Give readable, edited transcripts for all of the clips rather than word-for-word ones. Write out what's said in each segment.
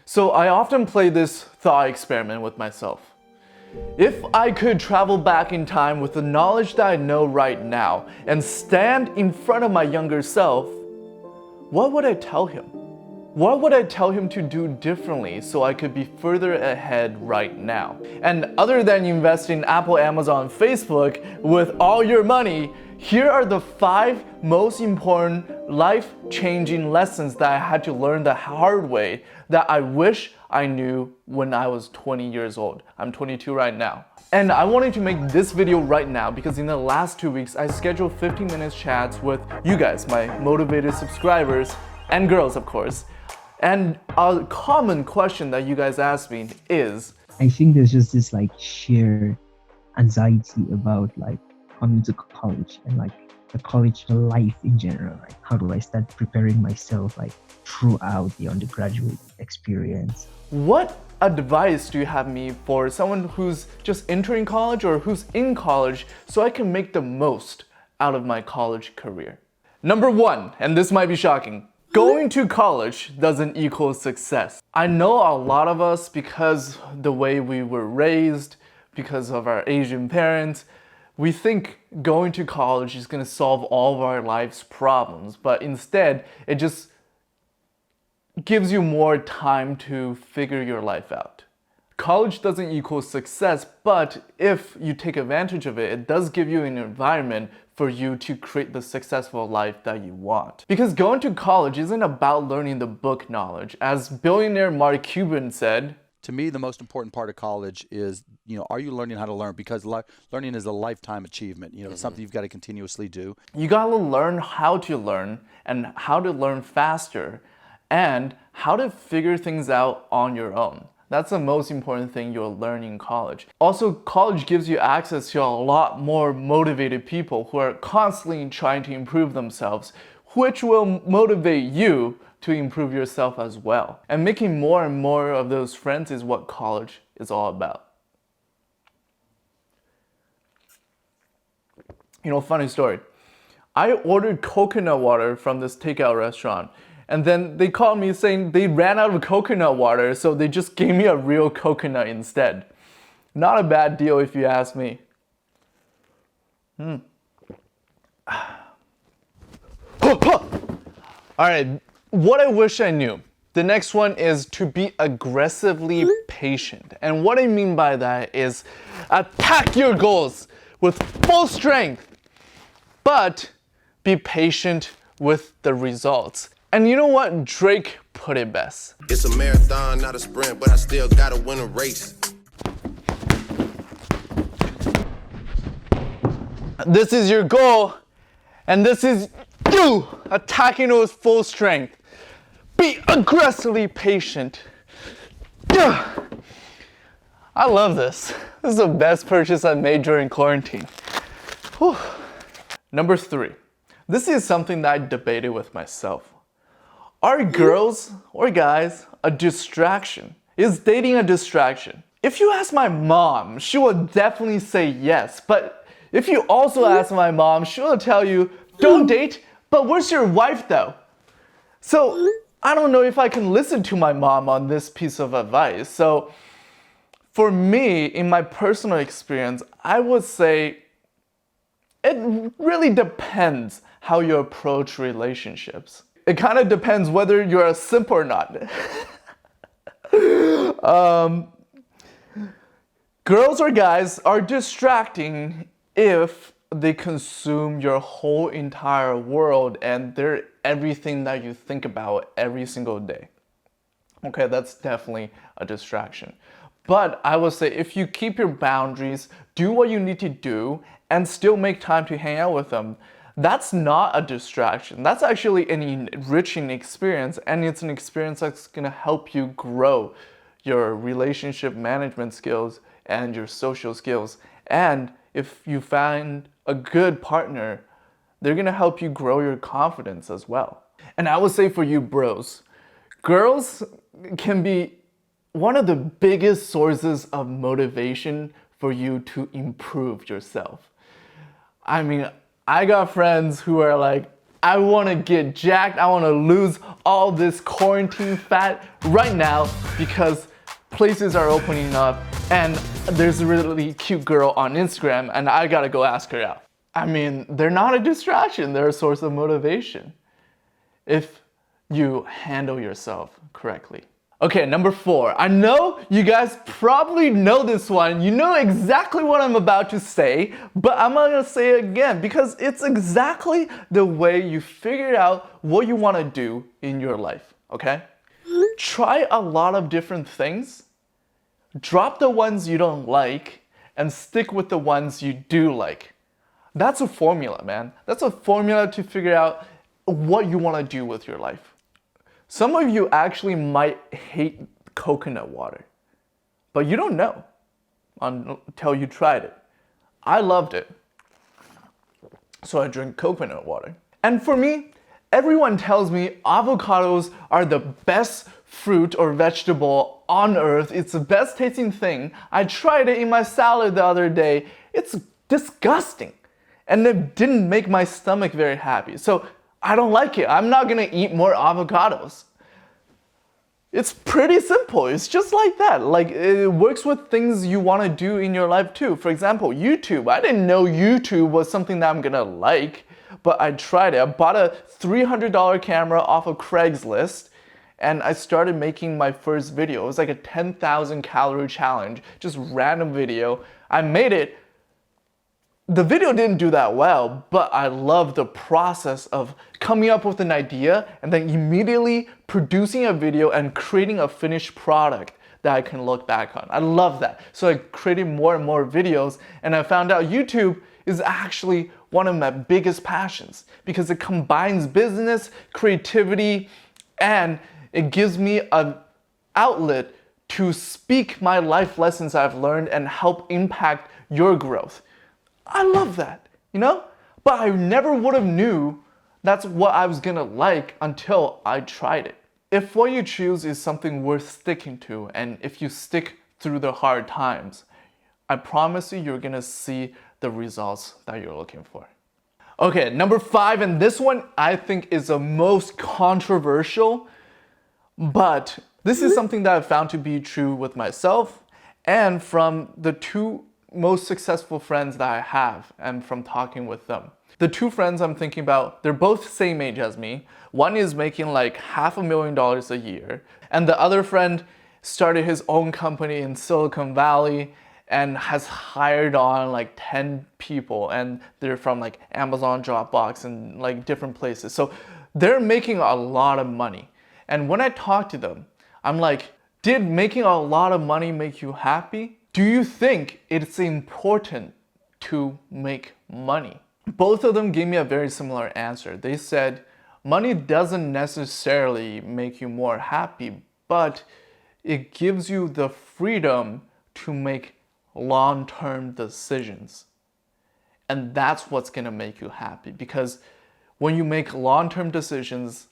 So I often play this thought experiment with myself. If I could travel back in time with the knowledge that I know right now and stand in front of my younger self, what would I tell him? What would I tell him to do differently so I could be further ahead right now? And other than investing in Apple, Amazon, Facebook with all your money, here are the 5 most important life-changing lessons that I had to learn the hard way that I wish I knew when I was 20 years old. I'm 22 right now. And I wanted to make this video right now because in the last 2 weeks, I scheduled 15 minutes chats with you guys, my motivated subscribers, and girls, of course. And a common question that you guys ask me is, I think there's just this like sheer anxiety about like coming to college and like the college life in general. Like, how do I start preparing myself like throughout the undergraduate experience? what advice do you have me for someone who's just entering college or who's in college so I can make the most out of my college career? Number 1, and this might be shocking, going to college doesn't equal success. I know a lot of us, because the way we were raised, because of our Asian parents, we think going to college is gonna solve all of our life's problems, but instead, it just gives you more time to figure your life out. College doesn't equal success, but if you take advantage of it, it does give you an environment for you to create the successful life that you want. Because going to college isn't about learning the book knowledge. As billionaire Mark Cuban said, to me, the most important part of college is, are you learning how to learn? Because learning is a lifetime achievement. It's something you've got to continuously do. You gotta learn how to learn and how to learn faster and how to figure things out on your own. That's the most important thing you'll learn in college. Also, college gives you access to a lot more motivated people who are constantly trying to improve themselves, which will motivate you to improve yourself as well. And making more and more of those friends is what college is all about. Funny story. I ordered coconut water from this takeout restaurant, and then they called me saying they ran out of coconut water, so they just gave me a real coconut instead. Not a bad deal if you ask me. Alright, what I wish I knew. The next one is to be aggressively patient. And what I mean by that is attack your goals with full strength, but be patient with the results. And you know what? Drake put it best. It's a marathon, not a sprint, but I still gotta win a race. This is your goal, and this is you attacking it with full strength. Be aggressively patient. I love this. This is the best purchase I've made during quarantine. Whew. Number 3. This is something that I debated with myself. Are girls or guys a distraction? Is dating a distraction? If you ask my mom, she will definitely say yes. But if you also ask my mom, she will tell you, don't date, but where's your wife though? So I don't know if I can listen to my mom on this piece of advice. So for me, in my personal experience, I would say it really depends how you approach relationships. It kind of depends whether you're a simp or not. Girls or guys are distracting if they consume your whole entire world and they're everything that you think about every single day. Okay, that's definitely a distraction. But I would say if you keep your boundaries, do what you need to do, and still make time to hang out with them, that's not a distraction. That's actually an enriching experience, and it's an experience that's gonna help you grow your relationship management skills and your social skills. And if you find a good partner, they're gonna help you grow your confidence as well. And I would say for you bros, girls can be one of the biggest sources of motivation for you to improve yourself. I mean, I got friends who are like I want to get jacked. I want to lose all this quarantine fat right now because places are opening up and there's a really cute girl on Instagram and I gotta go ask her out. I mean, they're not a distraction, they're a source of motivation if you handle yourself correctly. Okay, number 4. I know you guys probably know this one. You know exactly what I'm about to say, but I'm gonna say it again because it's exactly the way you figure out what you wanna do in your life, okay? Try a lot of different things, drop the ones you don't like, and stick with the ones you do like. That's a formula, man. That's a formula to figure out what you wanna do with your life. Some of you actually might hate coconut water, but you don't know until you tried it. I loved it, so I drink coconut water. And for me, everyone tells me avocados are the best fruit or vegetable on earth. It's the best tasting thing. I tried it in my salad the other day. It's disgusting, and it didn't make my stomach very happy. So I don't like it. I'm not gonna eat more avocados. It's pretty simple. It's just like that. Like, it works with things you want to do in your life too. For example, YouTube. I didn't know YouTube was something that I'm gonna like, but I tried it. I bought a $300 camera off of Craigslist and I started making my first video. It was like a 10,000 calorie challenge, just random video. I made it. The video didn't do that well, but I love the process of coming up with an idea and then immediately producing a video and creating a finished product that I can look back on. I love that. So I created more and more videos and I found out YouTube is actually one of my biggest passions because it combines business, creativity, and it gives me an outlet to speak my life lessons I've learned and help impact your growth. I love that, you know? But I never would have knew that's what I was gonna like until I tried it. If what you choose is something worth sticking to, and if you stick through the hard times, I promise you're gonna see the results that you're looking for. Okay, number 5, and this one I think is the most controversial, but this is something that I've found to be true with myself and from the 2 most successful friends that I have and from talking with them. The 2 friends I'm thinking about, they're both same age as me. One is making like $500,000 a year, and the other friend started his own company in Silicon Valley and has hired on like 10 people, and they're from like Amazon, Dropbox, and like different places. So they're making a lot of money. And when I talk to them, I'm like, did making a lot of money make you happy? Do you think it's important to make money? Both of them gave me a very similar answer. They said, money doesn't necessarily make you more happy, but it gives you the freedom to make long-term decisions. And that's what's gonna make you happy, because when you make long-term decisions,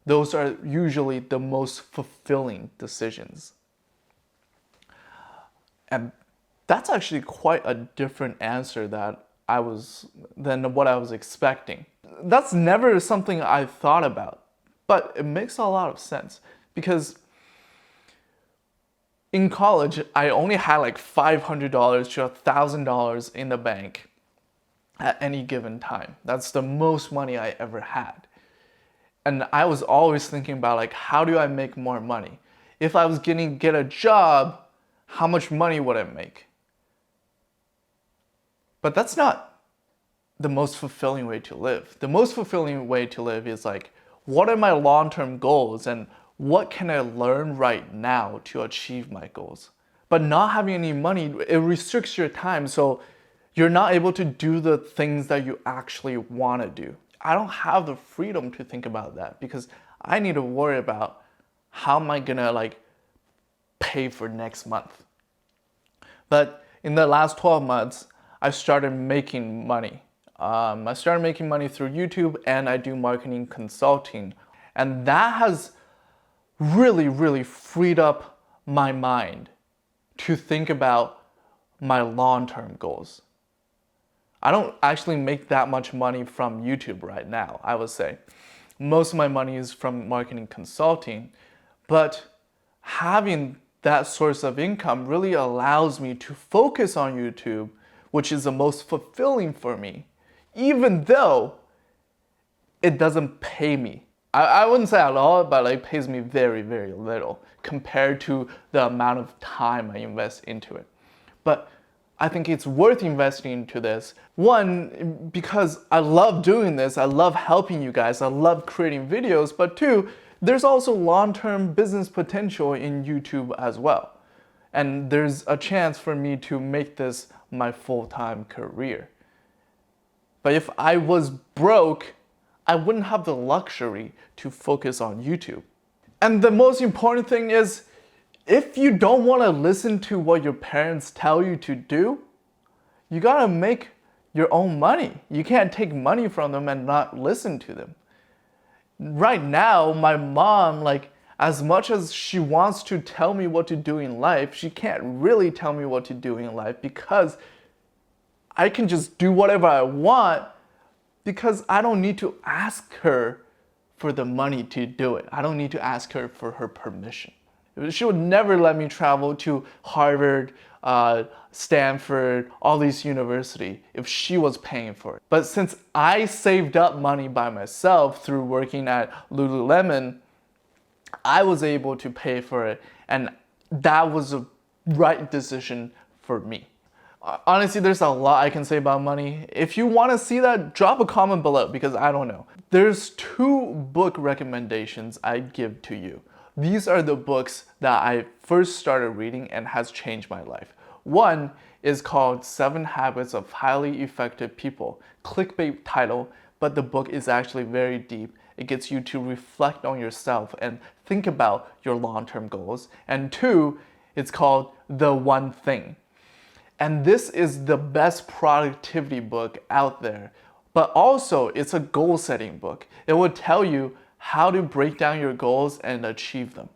those are usually the most fulfilling decisions. And that's actually quite a different answer than what I was expecting. That's never something I thought about, but it makes a lot of sense because in college, I only had like $500 to $1,000 in the bank at any given time. That's the most money I ever had. And I was always thinking about like, how do I make more money? If I was gonna get a job, how much money would I make? But that's not the most fulfilling way to live. The most fulfilling way to live is like, what are my long-term goals and what can I learn right now to achieve my goals? But not having any money, it restricts your time, so you're not able to do the things that you actually want to do. I don't have the freedom to think about that because I need to worry about how am I gonna like pay for next month. But in the last 12 months, I started making money. I started making money through YouTube and I do marketing consulting. And that has really, really freed up my mind to think about my long-term goals. I don't actually make that much money from YouTube right now, I would say. Most of my money is from marketing consulting, but having that source of income really allows me to focus on YouTube, which is the most fulfilling for me, even though it doesn't pay me. I wouldn't say at all, but it pays me very, very little compared to the amount of time I invest into it. But I think it's worth investing into this. One, because I love doing this, I love helping you guys, I love creating videos, but two, there's also long-term business potential in YouTube as well. And there's a chance for me to make this my full-time career. But if I was broke, I wouldn't have the luxury to focus on YouTube. And the most important thing is, if you don't want to listen to what your parents tell you to do, you gotta make your own money. You can't take money from them and not listen to them. Right now, my mom, as much as she wants to tell me what to do in life, she can't really tell me what to do in life because I can just do whatever I want because I don't need to ask her for the money to do it. I don't need to ask her for her permission. She would never let me travel to Harvard, Stanford, all these universities if she was paying for it. But since I saved up money by myself through working at Lululemon, I was able to pay for it, and that was a right decision for me. Honestly, there's a lot I can say about money. If you want to see that, drop a comment below because I don't know. There's 2 book recommendations I'd give to you. These are the books that I first started reading and has changed my life. One is called 7 Habits of Highly Effective People. Clickbait title, but the book is actually very deep. It gets you to reflect on yourself and think about your long-term goals. And 2, it's called The One Thing. And this is the best productivity book out there. But also, it's a goal-setting book. It will tell you how to break down your goals and achieve them.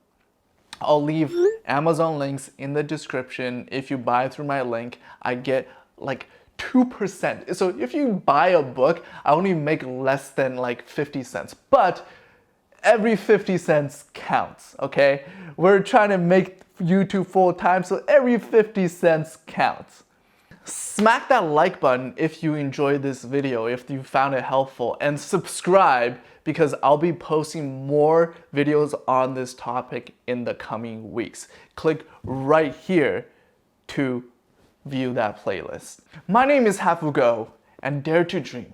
I'll leave Amazon links in the description. If you buy through my link, I get 2%. So if you buy a book, I only make less than 50 cents. But every 50 cents counts, okay? We're trying to make YouTube full time, so every 50 cents counts. Smack that like button if you enjoyed this video, if you found it helpful, and subscribe because I'll be posting more videos on this topic in the coming weeks. Click right here to view that playlist. My name is Hafu Go, and dare to dream.